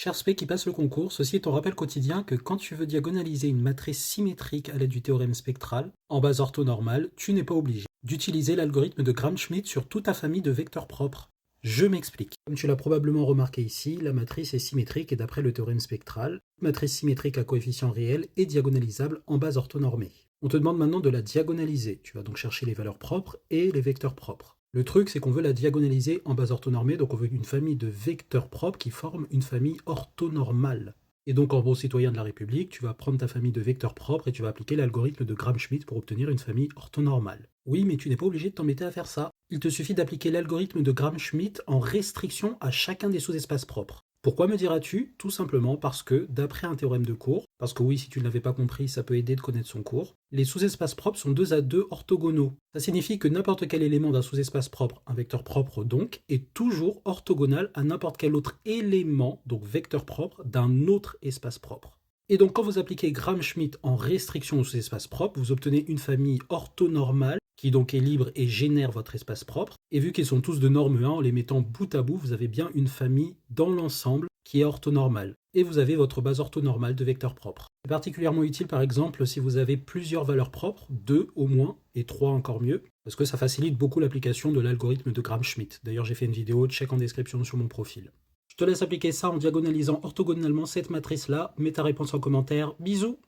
Cher spé qui passe le concours, ceci est ton rappel quotidien que quand tu veux diagonaliser une matrice symétrique à l'aide du théorème spectral en base orthonormale, tu n'es pas obligé d'utiliser l'algorithme de Gram-Schmidt sur toute ta famille de vecteurs propres. Je m'explique. Comme tu l'as probablement remarqué ici, la matrice est symétrique et d'après le théorème spectral, matrice symétrique à coefficient réel est diagonalisable en base orthonormée. On te demande maintenant de la diagonaliser. Tu vas donc chercher les valeurs propres et les vecteurs propres. Le truc, c'est qu'on veut la diagonaliser en base orthonormée, donc on veut une famille de vecteurs propres qui forment une famille orthonormale. Et donc, en bon citoyen de la République, tu vas prendre ta famille de vecteurs propres et tu vas appliquer l'algorithme de Gram-Schmidt pour obtenir une famille orthonormale. Oui, mais tu n'es pas obligé de t'embêter à faire ça. Il te suffit d'appliquer l'algorithme de Gram-Schmidt en restriction à chacun des sous-espaces propres. Pourquoi me diras-tu? Tout simplement parce que, d'après un théorème de cours, parce que oui, si tu ne l'avais pas compris, ça peut aider de connaître son cours, les sous-espaces propres sont 2 à 2 orthogonaux. Ça signifie que n'importe quel élément d'un sous-espace propre, un vecteur propre donc, est toujours orthogonal à n'importe quel autre élément, donc vecteur propre, d'un autre espace propre. Et donc quand vous appliquez Gram-Schmidt en restriction aux sous-espaces propres, vous obtenez une famille orthonormale qui donc est libre et génère votre espace propre. Et vu qu'ils sont tous de norme 1, en les mettant bout à bout, vous avez bien une famille dans l'ensemble qui est orthonormale. Et vous avez votre base orthonormale de vecteurs propres. C'est particulièrement utile par exemple si vous avez plusieurs valeurs propres, 2 au moins, et 3 encore mieux, parce que ça facilite beaucoup l'application de l'algorithme de Gram-Schmidt. D'ailleurs j'ai fait une vidéo, check en description sur mon profil. Je te laisse appliquer ça en diagonalisant orthogonalement cette matrice-là. Mets ta réponse en commentaire. Bisous!